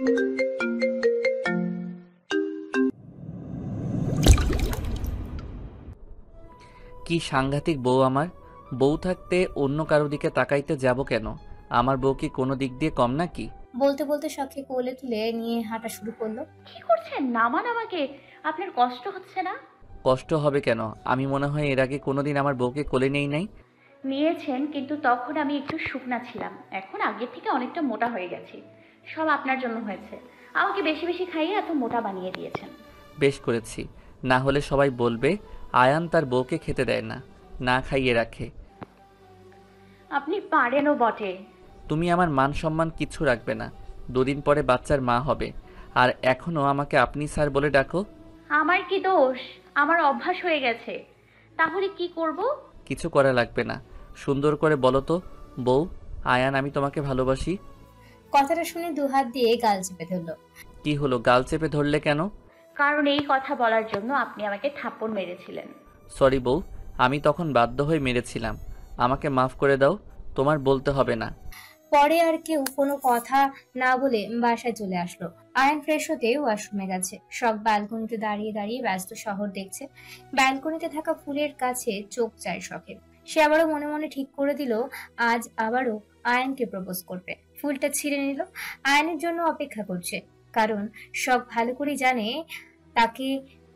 কি সাংঘাতিক বউ আমার। বউ থাকতে অন্য কারো দিকে তাকাইতে যাব কেন? আমার বউ কি কোনো দিক দিয়ে কম নাকি? বলতে বলতে শখকে কোলে তুলে নিয়ে হাঁটা শুরু করলো। কি করছেন? নামান আমাকে। আপনার কষ্ট হচ্ছে না? কষ্ট হবে কেন? আমি মনে হয় এর আগে কোনোদিন আমার বউকে কোলে নেই নাই। নিয়েছেন, কিন্তু তখন আমি একটু শুকনা ছিলাম। এখন আগের থেকে অনেকটা মোটা হয়ে গেছি। সব আপনার জন্য হয়েছে। আমাকে বেশি বেশি খাইয়ে এত মোটা বানিয়ে দিয়েছেন। বেশ করেছি, না হলে সবাই বলবে আয়ান তার বউকে খেতে দেয় না, না খাইয়ে রাখে। আপনি পারেনও বটে। তুমি আমার মান সম্মান কিচ্ছু রাখবে না। দুদিন পরে বাচ্চার মা হবে, আর এখনো আমাকে আপনি স্যার বলে ডাকো। আমার কি দোষ? আমার অভ্যাস হয়ে গেছে। তাহলে কি করব? কিছু করা লাগবে না। সুন্দর করে বলো তো, বউ, আয়ান আমি তোমাকে ভালোবাসি। কথাটা শুনে দুহাত দিয়ে গাল চেপে ধরলো। কি হলো, গাল চেপে ধরলে কেন? কারণ এই কথা বলার জন্য আপনি আমাকে থাপ্পড় মেরেছিলেন। সরি বউ, আমি তখন বাধ্য হয়ে মেরেছিলাম। আমাকে মাফ করে দাও, তোমার বলতে হবে না। পরে আর কেউ কোনো কথা না বলে বাসায় চলে আসলো। আয়ন ফ্রেশ হতে ওয়াশরুমে গেছে। শখ ব্যালকনিতে দাঁড়িয়ে দাঁড়িয়ে ব্যস্ত শহর দেখছে। ব্যালকনিতে থাকা ফুলের কাছে চোখ যায় শখের। সে আবারও মনে মনে ঠিক করে দিল আজ আবারও আয়নকে প্রপোজ করবে। ফুলটা ছিঁড়ে নিল। আয়নের জন্য অপেক্ষা করছে, কারণ শখ ভালো করে জানে তাকে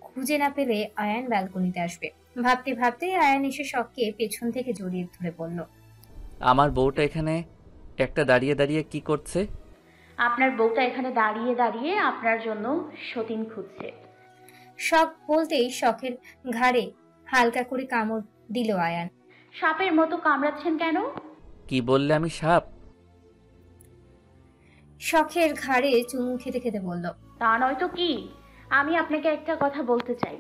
খুঁজে না পেলে আয়ান ব্যালকনিতে আসবে। ভাবতে ভাবতে আয়ান এসে শখকে পেছন থেকে জড়িয়ে ধরে বলল, আমার বউটা এখানে একটা দাঁড়িয়ে দাঁড়িয়ে কি করছে? আপনার বউটা এখানে দাঁড়িয়ে দাঁড়িয়ে আপনার জন্য সতীন খুঁজছে। শখ বলতেই শখের ঘাড়ে হালকা করে কামড় দিল আয়ান। সাপের মতো কামড়াচ্ছেন কেন? কি বললে, আমি সাপ? শখের ঘাড়ে চুমু খেতে খেতে বলল। তা নয় তো কি। আমি আপনাকে একটা কথা বলতে চাই।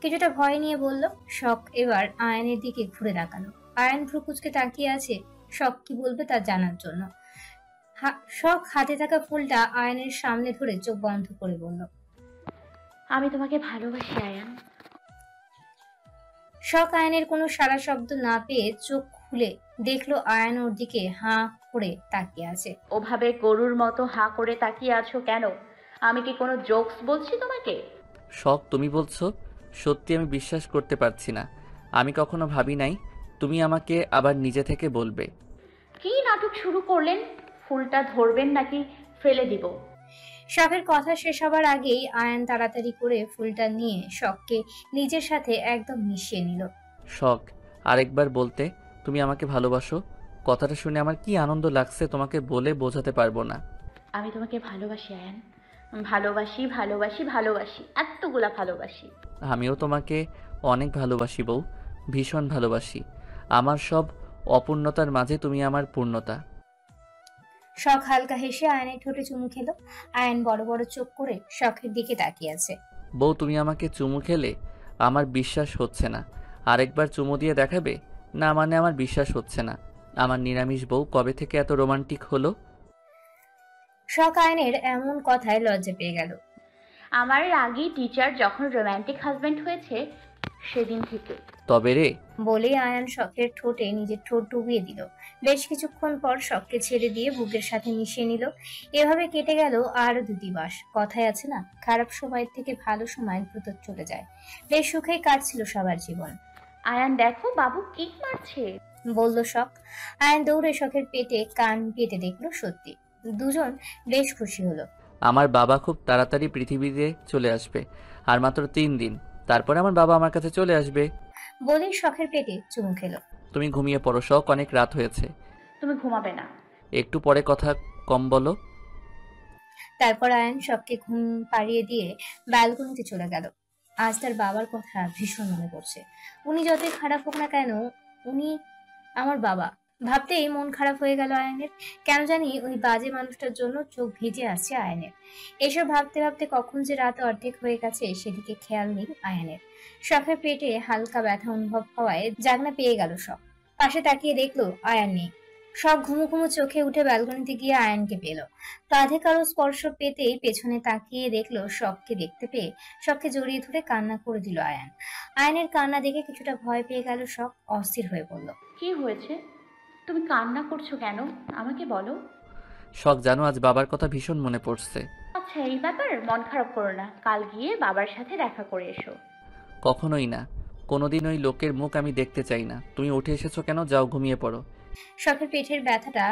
কিছুটা ভয় নিয়ে বলল। শখ এবার আয়ানের দিকে ঘুরে তাকালো। আয়ান ভ্রুকুচকে তাকিয়ে আছে শখ কি বলবে তা জানার জন্য। শখ হাতে থাকা ফুলটা আয়ানের সামনে ধরে চোখ বন্ধ করে বলল, আমি তোমাকে ভালোবাসি আয়ান। শখ আয়ানের কোনো সাড়া শব্দ না পেয়ে চোখ খুলে দেখলো আয়ান ওর দিকে হাঁ করে তাকিয়ে আছে। ওভাবে গরুর মতো হাঁ করে তাকিয়ে আছো কেন? আমি কি কোনো জোকস বলছি তোমাকে? শখ, তুমি বলছো? সত্যি আমি বিশ্বাস করতে পারছি না। আমি কখনো ভাবি নাই তুমি আমাকে আবার নিজে থেকে বলবে। কি নাটক শুরু করলেন? ফুলটা ধরবেন নাকি ফেলে দিব? শখের কথা শেষ হবার আগেই আয়ান তাড়াতাড়ি করে ফুলটা নিয়ে শখকে নিজের সাথে একদম মিশিয়ে নিল। শখ, আরেকবার বলতে তুমি আমাকে ভালোবাসো? কথাটা শুনে আমার কি আনন্দ লাগছে তোমাকে বলে বোঝাতে পারবো না। আমি তোমাকে ভালোবাসি আয়ান। ভালোবাসি ভালোবাসি ভালোবাসি, এতগুলা ভালোবাসি। আমিও তোমাকে অনেক ভালোবাসি বউ, ভীষণ ভালোবাসি। আমার সব অপূর্ণতার মাঝে তুমি আমার পূর্ণতা। শখ হালকা হেসে আয়নের ঠোঁটে চুমু খেলো। আয়ন বড় বড় চোখ করে শখের দিকে তাকিয়ে আছে। বউ, তুমি আমাকে চুমু খেলে? আমার বিশ্বাস হচ্ছে না। আরেকবার চুমু দিয়ে দেখাবে? না মানে আমার বিশ্বাস হচ্ছে না। আমার নিরামিষ বউ কবে থেকে এত রোমান্টিক হলো? শখ আয়নের এমন কথায় লজ্জা পেয়ে গেল। আমার আগেই টিচার যখন রোম্যান্টিক হাজবেন্ড হয়েছে সেদিন থেকে। তবে রে। বলেই আয়ান শখের ঠোঁটে নিজের ঠোঁট ডুবিয়ে দিল। বেশ কিছুক্ষণ পর শখকে ছেড়ে দিয়ে বুকের সাথে মিশিয়ে নিল। এভাবে কেটে গেল আরো 2টি মাস। কথায় আছে না, খারাপ সময়ের থেকে ভালো সময় দ্রুত চলে যায়। বেশ সুখেই কাটছিল সবার জীবন। আয়ান দেখো, বাবু কিক মারছে। বলল শখ। আয়ান দৌড়ে শখের পেটে কান পেতে দেখলো সত্যি। দুজন বেশ খুশি হলো। আমার বাবা খুব তাড়াতাড়ি পৃথিবীতে চলে আসবে, আর মাত্র 3 দিন। তারপরে আমার বাবা আমার কাছে চলে আসবে। বলেই শখের পেটে চুমু খেলো। তুমি ঘুমিয়ে পড়ো শখ, অনেক রাত হয়েছে। তুমি ঘুমাবে না? একটু পরে কথা কম বলো। তারপর আয়ান শখকে ঘুম পাড়িয়ে দিয়ে ব্যালকনিতে চলে গেল। আজ তার বাবার কথা ভীষণ মনে পড়ছে। উনি যতই খারাপ হোক না কেন, উনি আমার বাবা। ভাবতেই মন খারাপ হয়ে গেল আয়নের। কেন জানি ওই বাজে মানুষটার জন্য চোখ ভিজে আসছে আয়নের। এসব ভাবতে ভাবতে কখন যে রাত অর্ধেক হয়ে গেছে সেদিকে খেয়াল নেই আয়নের। শখের পেটে হালকা ব্যথা অনুভব হওয়ায় জাগনা পেয়ে গেল শখ। পাশে তাকিয়ে দেখলো আয়ান নেই। শখ ঘুমু ঘুমু চোখে উঠে ব্যালকনিতে গিয়ে আয়ানকে পেল। কাঁধে কারো স্পর্শ পেতেই পেছনে তাকিয়ে দেখলো শখকে দেখতে পেয়ে শখকে জড়িয়ে ধরে কান্না করে দিল আয়ান। আয়নের কান্না দেখে কিছুটা ভয় পেয়ে গেল শখ। অস্থির হয়ে পড়ল। কি হয়েছে? তুমি কান্না করছো কেন? আমাকে বলো। শখ, জানো আজ বাবার কথা ভীষণ মনে পড়ছে। আচ্ছা এই ব্যাপার, মন খারাপ করো না, কাল গিয়ে বাবার সাথে দেখা করে এসো। কখনোই না, কোনোদিন ওই লোকের মুখ আমি দেখতে চাই না। তুমি উঠে এসেছো কেন? যাও ঘুমিয়ে পড়ো। শখের পেটের ব্যথাটা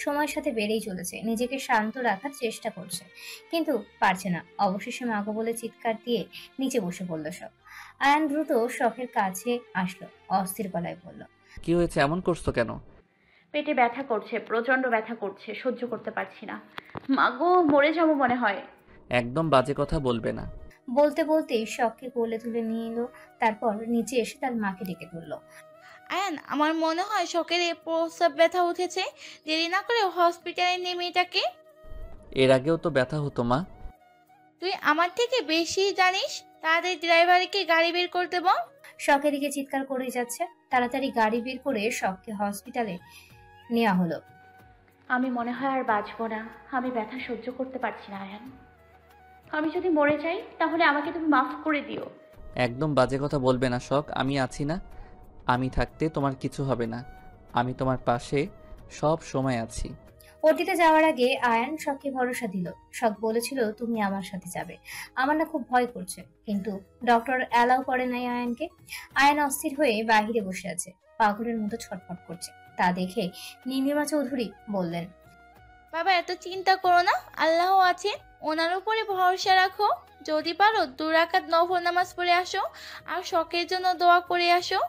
সময়ের সাথে বেড়েই চলেছে, নিজেকে শান্ত রাখার চেষ্টা করছে কিন্তু পারছে না। অবশেষে মাগো বলে চিৎকার দিয়ে নিচে বসে পড়ল শখ। আয়ান দ্রুত শখের কাছে আসলো, অস্থির গলায় বলল, কি হয়েছে? এমন করছো কেন? পেটে ব্যথা করছে, প্রচন্ড ব্যথা করছে, সহ্য করতে পারছি না। মাগো মরে যাবো মনে হয়। একদম বাজে কথা বলবে না। বলতে বলতেই শখকে কোলে তুলে নিয়ে এলো, তারপর নিচে এসে তার মাকে ডেকে তুললো। আয়ান, আমার মনে হয় শখের প্রস্রাব ব্যথা উঠেছে। দেরি না করে হসপিটালে নিয়ে মেয়েটাকে। এর আগেও তো ব্যথা হতো মা। তুই আমার থেকে বেশি জানিস। তাড়াতাড়ি ড্রাইভারকে গাড়ি বের করতে বল। শখের দিকে চিৎকার করে যাচ্ছে। তাড়াতাড়ি গাড়ি বের করে শখকে হসপিটালে নেওয়া হলো। আমি মনে হয় আর বাঁচবো না, আমি ব্যথা সহ্য করতে পারছি না আয়ান। আমি যদি মরে যাই তাহলে আমাকে তুমি মাফ করে দিও। একদম বাজে কথা বলবে না শখ, আমি আছি না। আমি থাকতে তোমার কিছু হবে না। আমি তোমার পাশে সব সময় আছি। ওটিতে যাওয়ার আগে আয়ান শখকে ভরসা দিল। শখ বলেছিল, তুমি আমার সাথে যাবে। আমার না খুব ভয় করছে, কিন্তু ডক্টর অ্যালাউ করে নাই আয়ানকে। আয়ান অস্থির হয়ে বাহিরে বসে আছে, পাগলের মতো ছটফট করছে। তা দেখে নীলিমা চৌধুরী বললেন, বাবা এত চিন্তা করো না, আল্লাহ আছেন, ওনার উপরে ভরসা রাখো। যদি পারো 2 রাকাত নফল নামাজ পড়ে আসো আর শখের জন্য দোয়া করে আসো।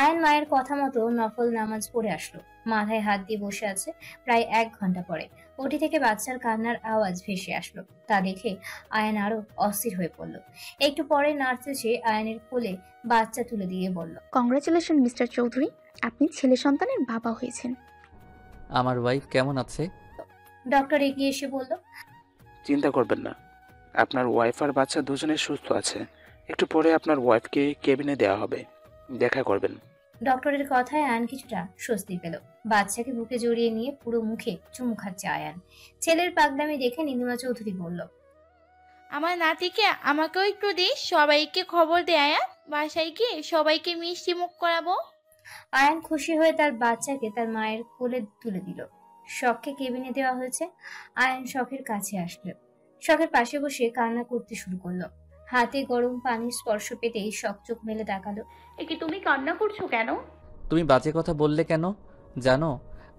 আয়ান মায়ের কথা মতো নফল নামাজ পড়ে আসলো। মাথায় হাত দিয়ে বসে আছে। প্রায় 1 ঘন্টা পরে ওটি থেকে বাচ্চার কান্নার আওয়াজ ভেসে আসলো। তা দেখে আয়ান আরো অস্থির হয়ে পড়ল। একটু পরে নার্স এসে আয়ানের কোলে বাচ্চা তুলে দিয়ে বলল, কংগ্রাচুলেশন মিস্টার চৌধুরী, আপনি ছেলে সন্তানের বাবা হয়েছেন। আমার ওয়াইফ কেমন আছে? ডক্টর এগিয়ে এসে বলল, চিন্তা করবেন না, আপনার ওয়াইফ আর বাচ্চা দুজনেই সুস্থ আছে। একটু পরে আপনার ওয়াইফকে কেবিনে দেওয়া হবে, দেখা করবেন। ডক্টরের কথায় আয়ান কিছুটা স্বস্তি পেল। বাচ্চাকে বুকে জড়িয়ে নিয়ে পুরো মুখে চুমু খাচ্ছে আয়ান। ছেলের পাগলামি দেখে নীলিমা চৌধুরী বলল, আমার নাতিকে আমাকেও একটু দিস, সবাইকে খবর দে আয়ান। বাসায় গিয়ে সবাইকে মিষ্টি মুখ করাবো। আয়ান খুশি হয়ে তার বাচ্চাকে তার মায়ের কোলে তুলে দিল। শখকে কেবিনে দেওয়া হয়েছে। আয়ান শখের কাছে আসলো, শখের পাশে বসে কান্না করতে শুরু করলো। হাতে গরম পানির স্পর্শ পেতেই শখ চোখ মেলে তাকালো। এ কি তুমি কান্না করছো কেন? তুমি বাজে কথা বললে কেন? জানো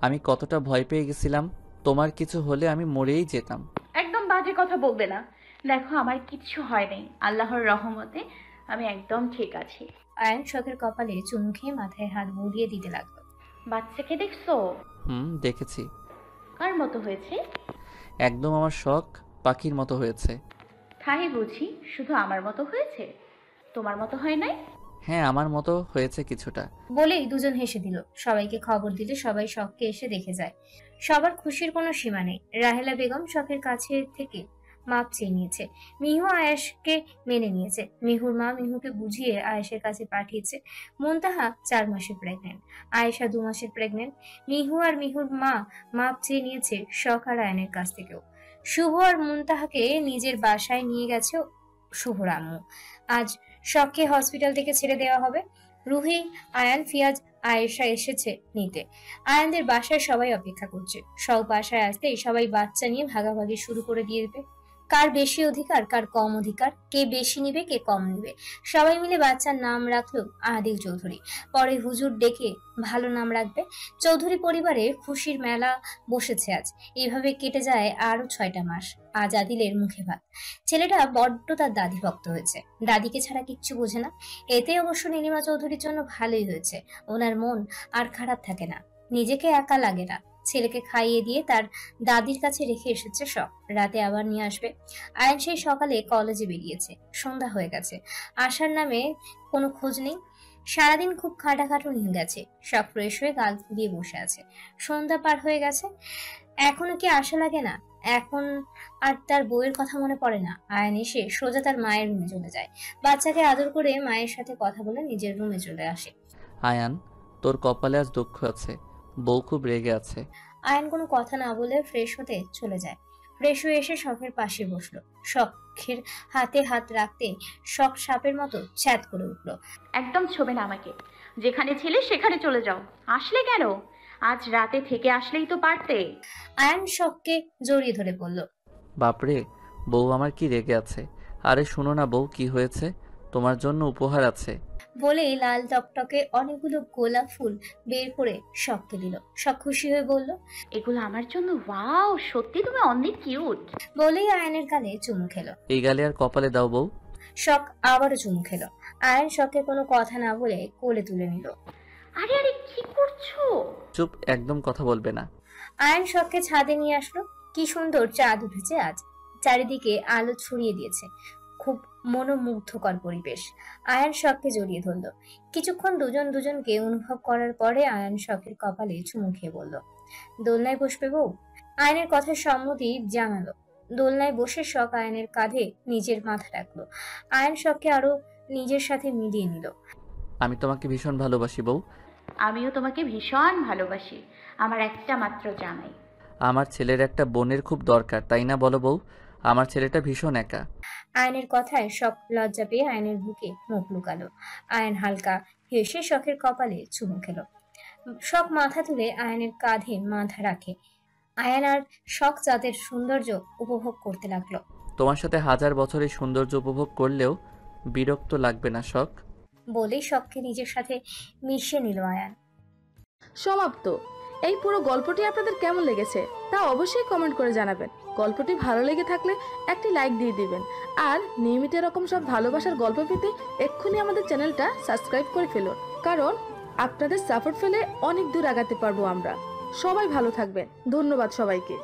আমি কতটা ভয় পেয়ে গেছিলাম। তোমার কিছু হলে আমি মরেই যেতাম। একদম বাজে কথা বলবে না। দেখো আমার কিচ্ছু হয় নাই, আল্লাহর রহমতে আমি একদম ঠিক আছি। আয়ান শখের কপালে চুমু খেয়ে মাথায় হাত বুলিয়ে দিতে লাগলো। বাচ্চাকে দেখছো? দেখেছি। কার মতো হয়েছে? একদম আমার শখ পাখির মতো হয়েছে। তাই বুঝি, শুধু আমার মতো হয়েছে, তোমার মতো হয় নাই? হ্যাঁ, আমার মতো হয়েছে কিছুটা। বলেই দুজন হেসে দিল। সবাইকে খবর দিলে সবাই শখকে এসে দেখে যায়। সবার খুশির কোনো সীমা নেই। রাহেলা বেগম শখের কাছে থেকে মাপ চেয়ে নিয়েছে। মিহু আয়েশকে মেনে নিয়েছে। মিহুর মা মিহুকে বুঝিয়ে আয়েশের কাছে পাঠিয়েছে। মুনতাহা 4 মাসের প্রেগনেন্ট, আয়েশা 2 মাসের প্রেগনেন্ট। মিহু আর মিহুর মা মাপ চেয়ে নিয়েছে শখ আর আয়নের কাছ থেকেও। শুভ আর মুনতাহাকে নিজের বাসায় নিয়ে গেছে শুভর আম্মু। আজ শখকে হসপিটাল থেকে ছেড়ে দেওয়া হবে। রুহি, আয়ান, ফিয়াজ, আয়েশা এসেছে নিতে। আয়ানদের বাসায় সবাই অপেক্ষা করছে। সব বাসায় আসতেই সবাই বাচ্চা নিয়ে ভাগাভাগি শুরু করে দিয়ে দেবে। কার বেশি অধিকার, কার কম অধিকার, কে বেশি নিবে, কে কম নিবে। সবাই মিলে বাচ্চার নাম রাখলো আদিল চৌধুরী। পরে হুজুর ডেকে ভালো নাম রাখবে। চৌধুরী পরিবারে খুশির মেলা বসেছে আজ। এইভাবে কেটে যায় আরো 6টা মাস। আজ আদিলের মুখে ভাত। ছেলেটা বড্ড তার দাদি ভক্ত হয়েছে। দাদিকে ছাড়া কিচ্ছু বোঝে না। এতে অবশ্য নীলিমা চৌধুরীর জন্য ভালোই হয়েছে। ওনার মন আর খারাপ থাকে না, নিজেকে একা লাগে না। ছেলেকে খাইয়ে দিয়ে তার দাদির কাছে রেখে এসেছে শখ। রাতে আবার নিয়ে আসবে। আয়ান সেই সকালে কলেজে বেরিয়েছে। সন্ধ্যা হয়ে গেছে, আসার নামে কোনো খোঁজ নেই। সারাদিন খুব খাটাখাটুনি গেছে। শখ ফ্রেশ হয়ে গাল ফুলিয়ে বসে আছে। সন্ধ্যা পার হয়ে গেছে, এখনো কি আশা লাগে না? এখন আর তার বউয়ের কথা মনে পড়ে না। আয়ান এসে সোজা তার মায়ের রুমে চলে যায়। বাচ্চাকে আদর করে মায়ের সাথে কথা বলে নিজের রুমে চলে আসে। আয়ান, তোর কপালে আজ দুঃখ আছে। বউ খুব রেগে আছে। আয়ান কোনো কথা না বলে ফ্রেশ হতে চলে যায়। ফ্রেশ হয়ে এসে শখের পাশে বসলো। শখের হাতে হাত রাখতে শখ সাপের মতো ছ্যাদ করে উঠলো। একদম ছোবে না আমাকে। যেখানে ছিলে সেখানে চলে যাও। আসলে কেন? আজ রাতে থেকে আসলেই তো পারতে। আয়ান শখকে জড়িয়ে ধরে বলল, বাপরে, বউ আমার কি রেগে আছে? আরে শোনো না বউ, কি হয়েছে? তোমার জন্য উপহার আছে। বলেই লাল টকটকে অনেকগুলো গোলাপ ফুল বের করে শখকে দিল। শখ খুশি হয়ে বলল। এগুলো আমার জন্য? ওয়াও, সত্যি তুমি অনেক কিউট। বলেই আয়নের গালে চুমু খেলো। এই গালে আর কপালে দাও বউ। শখ আবারও চুমু খেলো। আয়ন শখকে কোনো কথা না বলে কোলে তুলে নিল। আরে আরে, কি করছো? চুপ, একদম কথা বলবে না। আয়ন শখকে ছাদে নিয়ে আসলো। কি সুন্দর চাঁদ উঠেছে আজ, চারিদিকে আলো ছড়িয়ে দিয়েছে। খুব মনোমুগ্ধকর পরিবেশ। আয়ন শখকে জড়িয়ে ধরল। কিছুক্ষণ দুজন দুজনকে অনুভব করার পরে আয়ন শখের কপালে চুমু খেয়ে বলল, দোলনায় বসবে বউ? আয়নের কথার সম্মতি জানালো। দোলনায় বসে শখ আয়নের কাঁধে নিজের মাথা রাখলো। আয়ন শখকে আরো নিজের সাথে মিলিয়ে নিল। আমি তোমাকে ভীষণ ভালোবাসি বউ। আমিও তোমাকে ভীষণ ভালোবাসি, আমার একটা মাত্র জামাই। আমার ছেলের একটা বোনের খুব দরকার, তাই না বলো বউ? আমার ছেলেটা ভীষণ একা। আয়নের কথায় শখ লজ্জা পেয়ে আয়নের বুকে মুখ লুকালো। আয়ন হালকা হেসে শখের কপালে চুমু খেলো। শখ মাথা তুলে আয়নের কাঁধে মাথা রাখে। আয়ন আর শখ চাঁদের সৌন্দর্য উপভোগ করতে লাগলো। তোমার সাথে 1000 বছরের সৌন্দর্য উপভোগ করলেও বিরক্ত লাগবে না শখ? বলেই শখকে নিজের সাথে মিশিয়ে নিল আয়ান। সমাপ্ত। এই পুরো গল্পটি আপনাদের কেমন লেগেছে তা অবশ্যই কমেন্ট করে জানাবেন। গল্পটি ভালো লেগে থাকলে একটি লাইক দিয়ে দিবেন। আর নিয়মিত এরকম সব ভালোবাসার গল্প পেতে এক্ষুনি আমাদের চ্যানেলটা সাবস্ক্রাইব করে ফেলুন, কারণ আপনাদের সাপোর্ট পেলে অনেক দূর আগাতে পারবো আমরা। সবাই ভালো থাকবেন। ধন্যবাদ সবাইকে।